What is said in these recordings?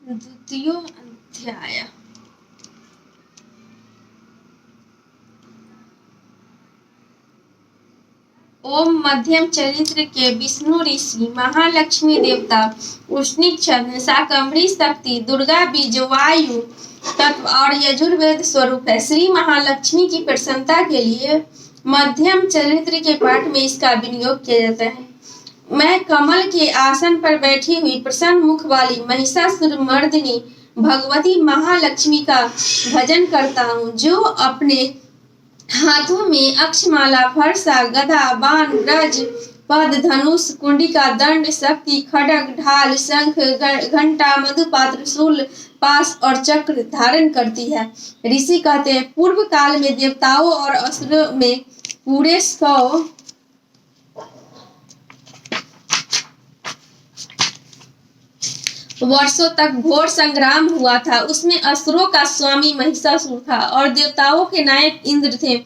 द्वितीय अध्याय। ओम मध्यम चरित्र के विष्णु ऋषि, महालक्ष्मी देवता, उष्णिक छंद, शाकंभरी शक्ति, दुर्गा बीज, वायु तत्व और यजुर्वेद स्वरूप है। श्री महालक्ष्मी की प्रसन्नता के लिए मध्यम चरित्र के पाठ में इसका विनियोग किया जाता है। मैं कमल के आसन पर बैठी हुई प्रसन्न मुख वाली महिषासुर मर्दिनी भगवती महालक्ष्मी का भजन करता हूँ, जो अपने हाथों में अक्षमाला, फरसा, गदा, बाण, ब्रज, पद, धनुष, कुंडिका, दंड, शक्ति, खड्ग, ढाल, शंख, घंटा, मधुपात्र, शूल, पाश और चक्र धारण करती है। ऋषि कहते हैं, पूर्व काल में देवताओं और असुरों में पूरे 100 वर्षों तक घोर संग्राम हुआ था। उसमें असुरों का स्वामी महिषासुर था और देवताओं के नायक इंद्र थे।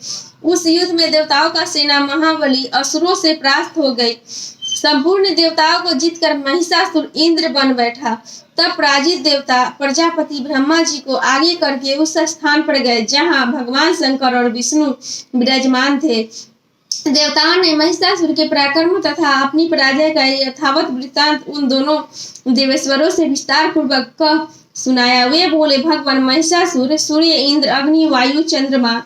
उस युद्ध में देवताओं का सेना महाबली असुरों से परास्त हो गई। संपूर्ण देवताओं को जीतकर महिषासुर इंद्र बन बैठा। तब पराजित देवता प्रजापति ब्रह्मा जी को आगे करके उस स्थान पर गए जहां भगवान शंकर और विष्णु विराजमान थे। देवताओं ने महिषासुर के पराक्रम तथा अपनी पराजय का यथावत वृत्तांत उन दोनों देवेश्वरों से विस्तार पूर्वक कह सुनाया। वे बोले, भगवान महिषासुर सूर्य, इंद्र, अग्नि, वायु, चंद्रमा,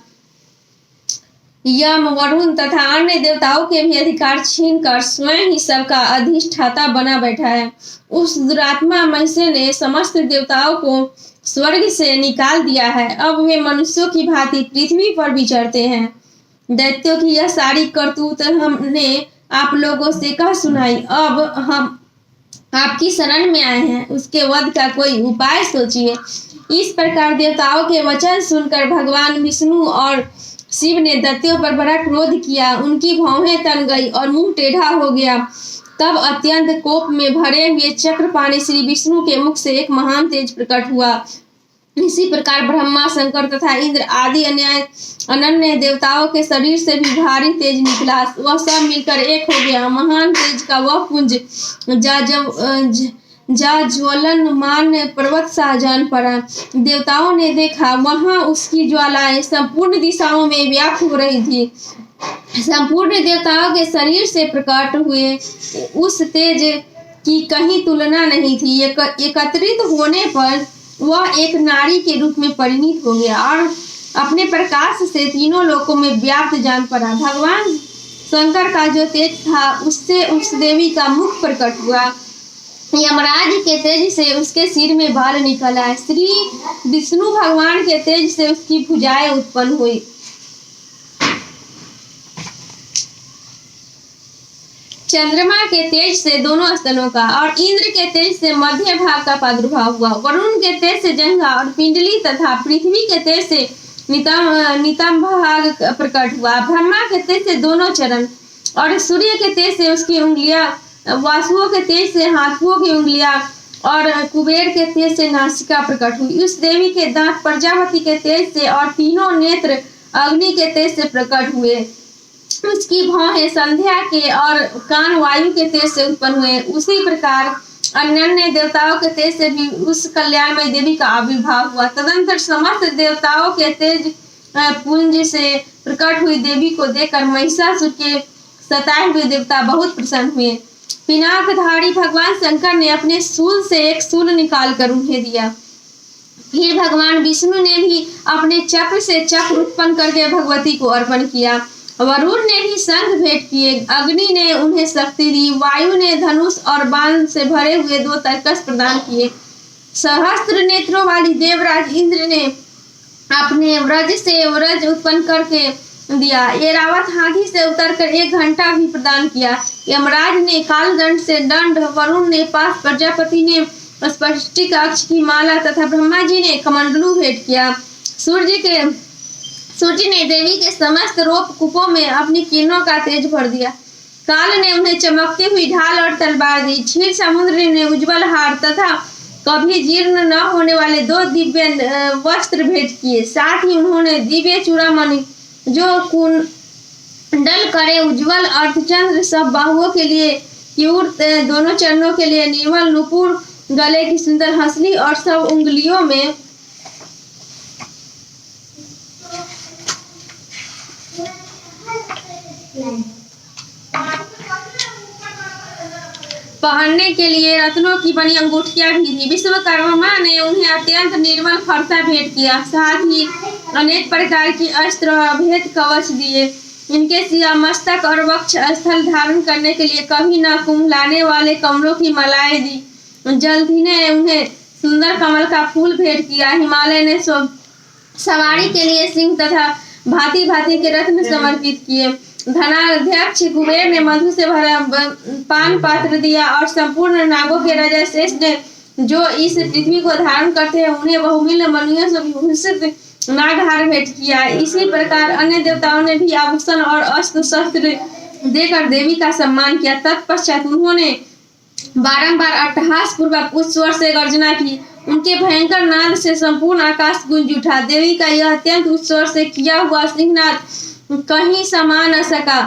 यम, वरुण तथा अन्य देवताओं के भी अधिकार छीनकर स्वयं ही सबका अधिष्ठाता बना बैठा है। उस दुरात्मा महिषे ने समस्त देवताओं को स्वर्ग से निकाल दिया है। अब वे मनुष्यों की भांति पृथ्वी पर विचरते हैं। दैत्यों की यह सारी करतूत हमने आप लोगों से कह सुनाई। अब हम आपकी शरण में आए हैं, उसके वध का कोई उपाय सोचिए। इस प्रकार देवताओं के वचन सुनकर भगवान विष्णु और शिव ने दैत्यों पर बड़ा क्रोध किया। उनकी भौहें तन गई और मुंह टेढ़ा हो गया। तब अत्यंत कोप में भरे हुए चक्रपाणी श्री विष्णु के मुख से एक महान तेज प्रकट हुआ। इसी प्रकार ब्रह्मा, शंकर तथा इंद्र आदि अनन्य देवताओं के शरीर से भी भारी तेज निकला। वह सब मिलकर एक हो गया। महान तेज का वह पुंज ज्वलनमान पर्वत सा जान पड़ा। देवताओं ने देखा, वहां उसकी ज्वालाएं संपूर्ण दिशाओं में व्याप्त हो रही थी। संपूर्ण देवताओं के शरीर से प्रकट हुए उस तेज की कहीं तुलना नहीं थी। एकत्रित होने पर वह एक नारी के रूप में परिणित हो गया और अपने प्रकाश से तीनों लोकों में व्याप्त जान पड़ा। भगवान शंकर का जो तेज था, उससे उस देवी का मुख प्रकट हुआ। यमराज के तेज से उसके सिर में बाल निकल आए। श्री विष्णु भगवान के तेज से उसकी भुजाएं उत्पन्न हुई। चंद्रमा के तेज से दोनों स्तनों का और इंद्र के तेज से मध्य भाग का प्रादुर्भाव हुआ। वरुण के तेज से जंघा और पिंडली तथा पृथ्वी के तेज से नितंब भाग प्रकट हुआ। ब्रह्मा के तेज से दोनों चरण और सूर्य के तेज से उसकी उंगलियां, वासुओं के तेज से हाथों की उंगलियां और कुबेर के तेज से नासिका प्रकट हुई। उस देवी के दांत प्रजापति के तेज से और तीनों नेत्र अग्नि के तेज से प्रकट हुए। उसकी भौहें संध्या के और कान वायु के तेज से उत्पन्न हुए। उसी प्रकार अन्य देवताओं के तेज से भी उस कल्याणमय देवी का आविर्भाव हुआ। तदंतर समस्त देवताओं के तेज पुंज से प्रकट हुई देवी को देखकर महिषासुर के सताए हुए देवता बहुत प्रसन्न हुए। पिनाकधारी भगवान शंकर ने अपने शूल से एक शूल निकाल कर उन्हें दिया। फिर भगवान विष्णु ने भी अपने चक्र से चक्र उत्पन्न करके भगवती को अर्पण किया। वरुण ने भी शंख भेंट किए। अग्नि ने उन्हें शक्ति दी। वायु ने धनुष और बाण से भरे हुए 2 तरकस प्रदान किए। सहस्त्र नेत्रों वाली देवराज इंद्र ने अपने व्रज से व्रज उत्पन्न करके दिया। ऐरावत हाथी से उतरकर 1 घंटा भी प्रदान किया। यमराज ने कालदंड से दंड, वरुण ने पाश, प्रजापति ने स्फटिक अक्ष की माला तथा ब्रह्मा जी ने कमंडलू भेंट किया। सूर्य ने देवी के समस्त रोप कूपों में अपनी किरणों का तेज भर दिया। काल ने उन्हें चमकती हुई ढाल और तलवार दी। क्षीर समुद्र ने उज्जवल हार तथा कभी जीर्ण न होने वाले 2 दिव्य वस्त्र भेंट किए। साथ ही उन्होंने दिव्य चूड़ामणि, जो कुंडल करे उज्जवल अर्धचंद्र, सब बाहुओं के लिए क्यूर, दोनों चरणों के लिए निर्मल नुपुर गले की सुंदर हंसली और सब उंगलियों में पहनने के लिए रत्नों की बनी अंगूठियां भी थी। विश्वकर्मा ने उन्हें अत्यंत निर्मल फरसा भेंट किया, साथ ही अनेक प्रकार की अस्त्र और भेद कवच दिए। इनके सिया मस्तक और वक्ष स्थल धारण करने के लिए कभी न कुम्हलाने वाले कमलों की मालाएं दी। जल्दी ने उन्हें सुंदर कमल का फूल भेंट किया। हिमालय ने सवारी के लिए सिंह तथा भांति भांति के रत्न समर्पित किए। धनाध्यक्ष कुबेर ने मधु से भरा पान पात्र दिया और संपूर्ण नागों के राजा शेष ने, जो इस पृथ्वी को धारण करते हैं, उन्हें बहुमूल्य मणियों से विभूषित नागहार भेंट किया। इसी प्रकार अन्य देवताओं ने भी आभूषण और अस्त्र शस्त्र देकर देवी का सम्मान किया। तत्पश्चात उन्होंने बारंबार अट्टहास पूर्वक उच्च स्वर से गर्जना की। उनके भयंकर नाद से संपूर्ण आकाश गूंज उठा। देवी का यह अत्यंत उच्च स्वर से किया हुआ सिंहनाद कहीं समा न सका।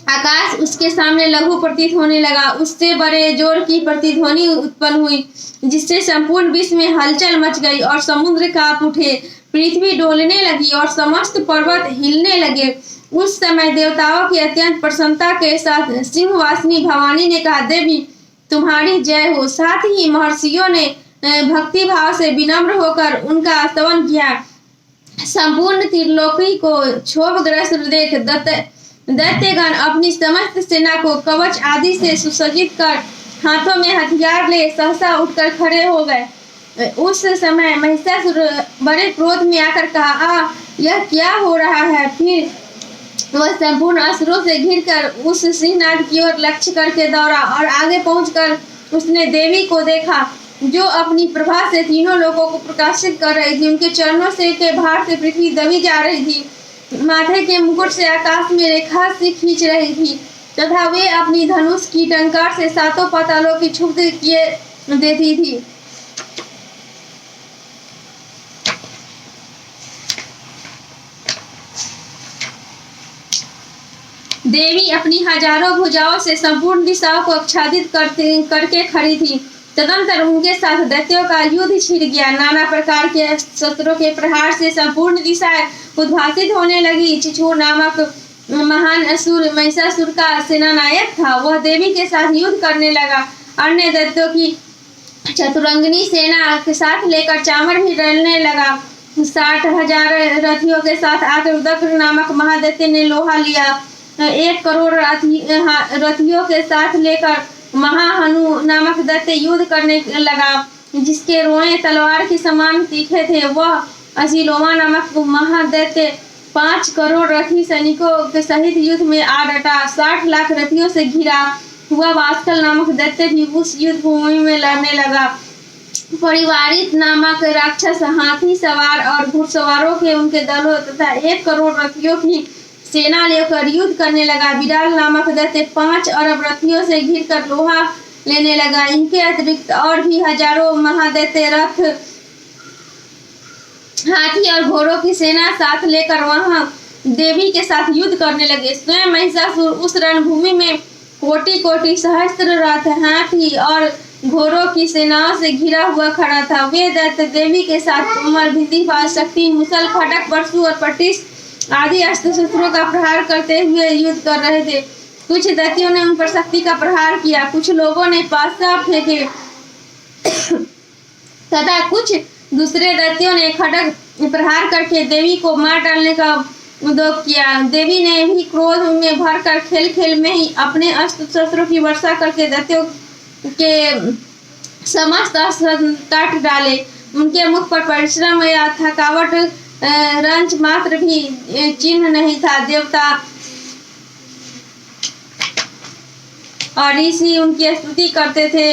आकाश उसके सामने लघु प्रतीत होने लगा। उससे बड़े जोर की प्रतिध्वनि उत्पन्न हुई, जिससे संपूर्ण विश्व में हलचल मच गई और समुद्र कांप उठे। पृथ्वी डोलने लगी और समस्त पर्वत हिलने लगे। उस समय देवताओं की अत्यंत प्रसन्नता के साथ सिंहवासिनी भवानी ने कहा, देवी तुम्हारी जय हो। साथ ही महर्षियों ने भक्ति भाव से विनम्र होकर उनका स्तवन किया। संपूर्ण त्रिलोकी को क्षोभग्रस्त देख दैत्यगण अपनी समस्त सेना को कवच आदि से सुसज्जित कर हाथों में हथियार ले सहसा उठकर खड़े हो गए। उस समय महिषासुर बड़े क्रोध में आकर कहा, यह क्या हो रहा है? फिर वह संपूर्ण असुरों से घिरकर उस सिंहनाद की ओर लक्ष्य करके दौड़ा और आगे पहुंचकर उसने देवी को देखा, जो अपनी प्रभा से तीनों लोगों को प्रकाशित कर रही थी। उनके चरणों से के भार से पृथ्वी दबी जा रही थी। माथे के मुकुट से आकाश में रेखा से खींच रही थी तथा वे अपनी धनुष की टंकार से सातों पातालों की छुप किए देती थी। देवी अपनी हजारों भुजाओं से संपूर्ण दिशाओं को आच्छादित करके खड़ी थी। तदंतर उनके साथ दैत्यों का युद्ध छिड़ गया। नाना प्रकार के शस्त्रों के प्रहार से संपूर्ण दिशाएं उद्भासित होने लगी। चिचूर नामक महान असुर महिषासुर का सेनानायक था। वह देवी के साथ युद्ध करने लगा। अन्य दैत्यों की चतुरंगिनी सेना के साथ लेकर चामर भी डलने लगा। 60,000 रथियों के साथ आकर उदग्र नामक महादैत्य ने लोहा लिया। 1 करोड़ रथियों के साथ लेकर महाहनु नामक दैत्य युद्ध करने लगा, जिसके रोए तलवार के समान तीखे थे। वह असिलोमा नामक महादैत्य 5 करोड़ रथी सैनिकों के सहित युद्ध में आ डटा। 60 लाख रथियों से घिरा हुआ वास्कल नामक दैत्य भी उस युद्ध भूमि में लड़ने लगा। परिवारित नामक राक्षस हाथी सवार और घुड़सवारों के उनके दलों तथा 1 करोड़ रथियों की सेना लेकर युद्ध करने लगा। बिडाल नामक दैत्य 5 अरब रथियों से घिरकर लोहा लेने लगा। इनके अतिरिक्त और भी हजारों महादैत्य रथ, हाथी और घोड़ों की सेना साथ लेकर वहां देवी के साथ युद्ध करने लगे। स्वयं महिषासुर उस रणभूमि में कोटि कोटि सहस्त्र रथ, हाथी और घोड़ों की सेनाओं से घिरा हुआ खड़ा था। वे दैत्य देवी के साथ उमर, भिंतीपात, शक्ति, मुसल, खटक, परशु और पटिश आदि अस्त्र शस्त्रों का प्रहार करते हुए युद्ध कर रहे थे। कुछ दैत्यों ने उन पर शक्ति का प्रहार किया, कुछ लोगों ने पासा फेंके तथा कुछ दूसरे दैत्यों ने खड्ग प्रहार करके देवी को मार डालने का उद्योग किया। देवी ने भी क्रोध में भरकर खेल खेल में ही अपने अस्त्र शस्त्रों की वर्षा करके दैत्यों के समस्त अस्त्र काट डाले। उनके मुख पर परिश्रम या थकावट रंच मात्र भी चिन्ह नहीं था। देवता और ऋषि उनकी स्तुति करते थे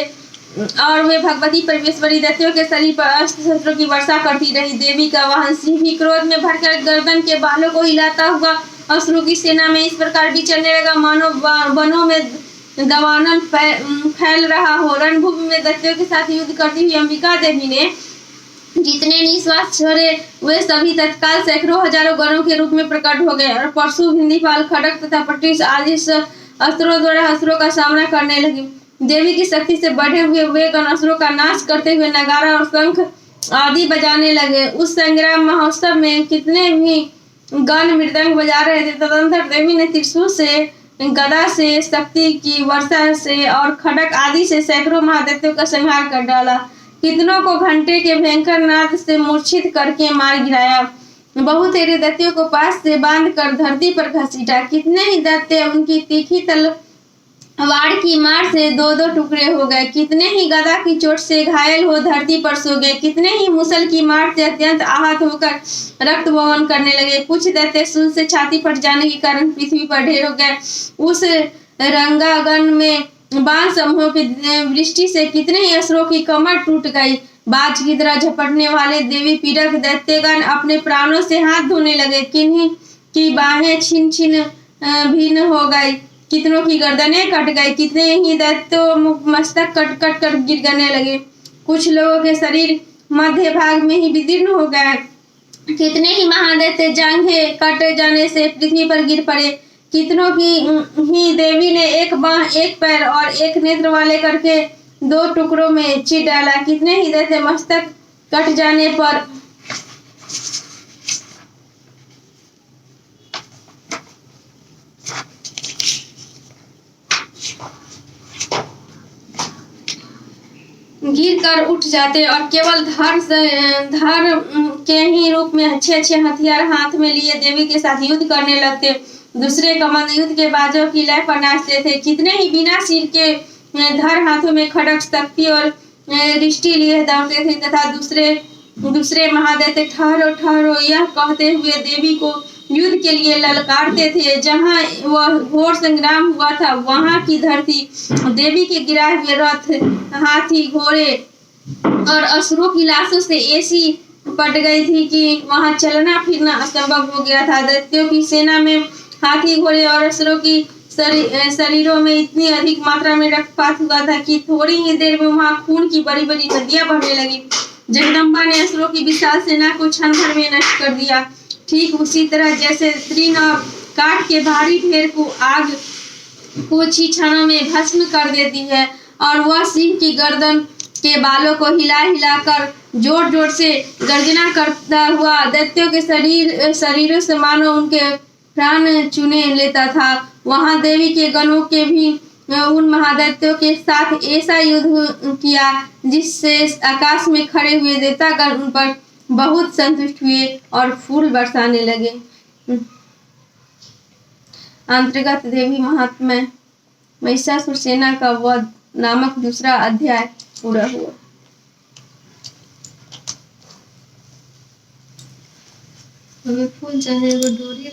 और वे भगवती परमेश्वरी दैत्यों के शरीर पर अस्त्र शस्त्रों की वर्षा करती रही। देवी का वाहन सिंह भी क्रोध में भरकर गर्दन के बालों को हिलाता हुआ असुरों की सेना में इस प्रकार विचरने लगा, मानो वनों में दवानल फैल रहा हो। रणभूमि में दैत्यों के साथ युद्ध करती हुई अंबिका देवी ने जितने निश्वास छोड़े वे सभी तत्काल सैकड़ों हजारों गणों के रूप में प्रकट हो गए और परशु, भिंदीपाल, खड्ग तथा पटिश आदि अस्त्रों द्वारा असुरों का सामना करने लगे। देवी की शक्ति से बढ़े हुए वे गण असुरों का नाश करते हुए नगारा और शंख आदि बजाने लगे। उस संग्राम महोत्सव में कितने भी गण मृदंग बजा रहे थे। तदंतर देवी ने त्रिशूल से, गदा से, शक्ति की वर्षा से और खड़ग आदि से सैकड़ों महादैत्यों का संहार कर डाला। कितनों को घंटे के भयंकर नाद से मूर्छित करके मार गिराया। बहुत तेरे दैत्यों को पास से बांध कर धरती पर घसीटा। कितने ही दैत्य उनकी तीखी तलवार की मार से दो दो टुकड़े हो गए। कितने ही गदा की चोट से घायल हो धरती पर सो गए। कितने ही मुसल की मार से अत्यंत आहत होकर रक्त बमन करने लगे। कुछ दैत्य सूल से छाती फट जाने के कारण पृथ्वी पर ढेर हो गए। उस रंगागन में बाण समूहों की वृष्टि से कितने ही असुरों की कमर टूट गई। बाज की तरह झपटने वाले देवी पीड़क दैत्यगण अपने प्राणों से हाथ धोने लगे। किन्हीं की बाहें छिन छिन भिन्न हो गई। कितनों की गर्दनें कट गई। कितने ही दैत्यों मस्तक कट कट कर गिर गने लगे। कुछ लोगों के शरीर मध्य भाग में ही विदीर्ण हो गए। कितने ही महादैत्य जांघें कट जाने से पृथ्वी पर गिर पड़े। कितनों की ही देवी ने एक बाह, एक पैर और एक नेत्र वाले करके दो टुकड़ों में चीर डाला। कितने ही दैत्य मस्तक कट जाने पर गिर कर उठ जाते और केवल धर के ही रूप में अच्छे अच्छे हथियार हाथ में लिए देवी के साथ युद्ध करने लगते। दूसरे कमंड युद्ध के बाजों की लय पर नाचते थे। कितने ही बिना सिर के धर हाथों में खड़ग, शक्ति और रिष्टि लिए दौड़ते थे तथा दूसरे महादैत्य ठहरो ठहरो यह कहते हुए देवी को युद्ध के लिए ललकारते थे। जहां वह घोर संग्राम हुआ था वहां की धरती देवी के गिराए हुए रथ, हाथी, घोड़े और असुरों की लाशों से ऐसी पट गई थी कि वहां चलना फिरना असंभव हो गया था। दैत्यों की सेना में हाथी, घोड़े और असुरों की शरीरों में इतनी अधिक मात्रा में रक्तपात हुआ था कि थोड़ी ही देर में वहां खून की बड़ी बड़ी नदियां बहने लगी। जगदम्बा ने असुरों की विशाल सेना को क्षण भर में नष्ट कर दिया। ठीक उसी तरह जैसे तृण और काठ के भारी ढेर को आग कुछ ही क्षणों में भस्म कर देती है और वह सिंह की गर्दन के बालों को हिला हिला कर जोर जोर से गर्जना करता हुआ दैत्यों के शरीरों से मानो उनके प्राण चुने लेता था। वहां देवी के गणों के भी उन महादैत्यों के साथ ऐसा युद्ध किया जिससे आकाश में खड़े हुए देवतागण उन पर बहुत संतुष्ट हुए और फूल बरसाने लगे। अंतर्गत देवी महात्म्य महिषासुर सेना का वध नामक दूसरा अध्याय पूरा हुआ। हमें फूल चाहिए, डोरी